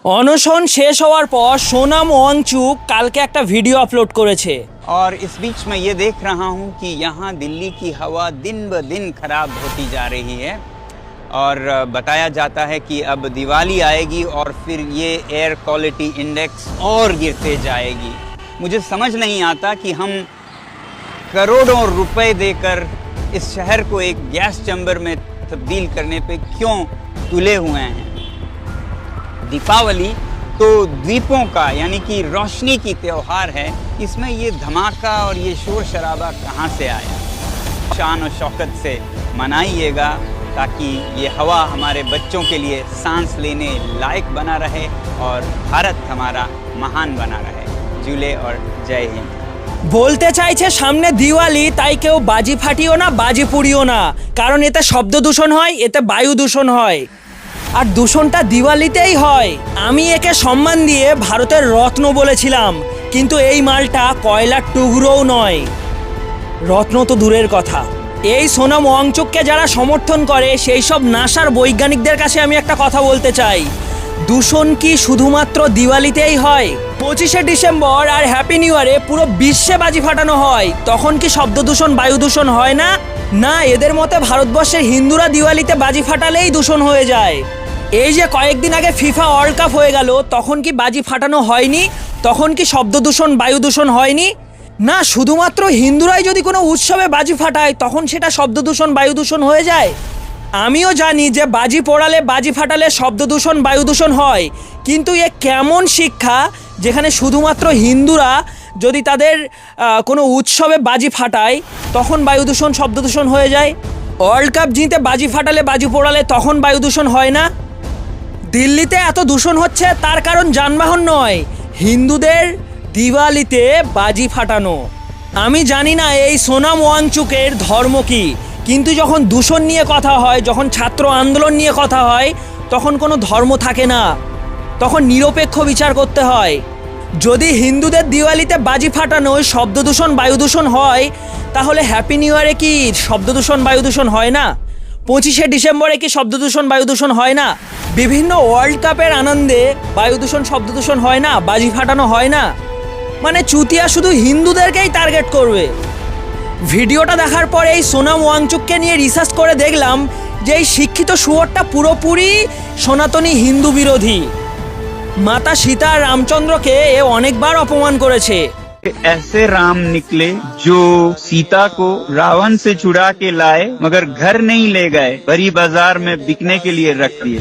অনশন শেষ হওয়ার পর সোনাম ওয়াংচুক কালকে একটা ভিডিও আপলোড করেছে। और इस बीच में ये देख रहा हूँ कि यहाँ दिल्ली की हवा दिन ब दिन खराब होती जा रही है और बताया जाता है कि अब दिवाली आएगी और फिर ये एयर क्वालिटी इंडेक्स और गिरते जाएगी। मुझे समझ नहीं आता कि हम करोड़ों रुपए देकर इस शहर को एक गैस चैम्बर में तब्दील करने पे क्यों तुले हुए हैं। दीपावली तो द्वीपों का यानी कि रोशनी की त्योहार है, इसमें ये धमाका और ये शोर शराबा कहाँ से आया। शान और शौकत से मनाइएगा ताकि ये हवा हमारे बच्चों के लिए सांस लेने लायक बना रहे और भारत हमारा महान बना रहे। झूले और जय हिंद। বলতে চাইছে সামনে দিওয়ালি, তাই কেউ বাজি ফাটিও না, বাজি পুড়িও না, কারণ এতে শব্দ দূষণ হয়, এতে বায়ু দূষণ হয়, আর দূষণটা দিওয়ালিতেই হয়। আমি একে সম্মান দিয়ে ভারতের রত্ন বলেছিলাম, কিন্তু এই মালটা কয়লার টুকরোও নয়, রত্ন তো দূরের কথা। এই সোনাম ওয়াংচুককে যারা সমর্থন করে সেই সব নাসার বৈজ্ঞানিকদের কাছে আমি একটা কথা বলতে চাই, দূষণ কি শুধুমাত্র দিওয়ালিতেই হয়? 25শে ডিসেম্বর আর হ্যাপি নিউ ইয়ারে পুরো বিশ্বে বাজি ফাটানো হয়, তখন কি শব্দ দূষণ বায়ু দূষণ হয় না? না, এদের মতে ভারতবর্ষের হিন্দুরা দিওয়ালিতে বাজি ফাটালেই দূষণ হয়ে যায়। এই যে কয়েকদিন আগে ফিফা ওয়ার্ল্ড কাপ হয়ে গেল, তখন কি বাজি ফাটানো হয়নি? তখন কি শব্দ দূষণ বায়ু দূষণ হয়নি? না, শুধুমাত্র হিন্দুরাই যদি কোনো উৎসবে বাজি ফাটায় তখন সেটা শব্দ দূষণ বায়ু দূষণ হয়ে যায়। আমিও জানি যে বাজি পোড়ালে বাজি ফাটালে শব্দ দূষণ বায়ু দূষণ হয়, কিন্তু এ কেমন শিক্ষা যেখানে শুধুমাত্র হিন্দুরা যদি তাদের কোনো উৎসবে বাজি ফাটায় তখন বায়ু দূষণ শব্দ দূষণ হয়ে যায়। ওয়ার্ল্ড কাপ জিতে বাজি ফাটালে বাজি পোড়ালে তখন বায়ু দূষণ হয় না। দিল্লিতে এত দূষণ হচ্ছে তার কারণ যানবাহন নয়, হিন্দুদের দিওয়ালিতে বাজি ফাটানো। আমি জানি না এই সোনাম ওয়াংচুকের ধর্ম কি, কিন্তু যখন দূষণ নিয়ে কথা হয়, যখন ছাত্র আন্দোলন নিয়ে কথা হয়, তখন কোনো ধর্ম থাকে না, তখন নিরপেক্ষ বিচার করতে হয়। যদি হিন্দুদের দিওয়ালিতে বাজি ফাটানো শব্দ দূষণ বায়ু দূষণ হয়, তাহলে হ্যাপি নিউ ইয়ারে কি শব্দ দূষণ বায়ু দূষণ হয় না? 25শে ডিসেম্বরে কি শব্দ দূষণ বায়ু দূষণ হয় না? বিভিন্ন ওয়ার্ল্ড কাপের আনন্দে বায়ু দূষণ শব্দ দূষণ হয় না, বাজি ফাটানো হয় না? মানে চুতিয়া শুধু হিন্দুদেরকেই টার্গেট করবে। ভিডিওটা দেখার পরে এই সোনাম ওয়াংচুককে নিয়ে রিসার্চ করে দেখলাম যে এই শিক্ষিত শুয়োরটা পুরোপুরি সনাতনী হিন্দু বিরোধী। মাতা সীতা আর রামচন্দ্রকে এ অনেকবার অপমান করেছে। ऐसे राम निकले जो सीता को रावण से छुड़ा के लाए मगर घर नहीं ले गए, बड़ी बाजार में बिकने के लिए रख दिए।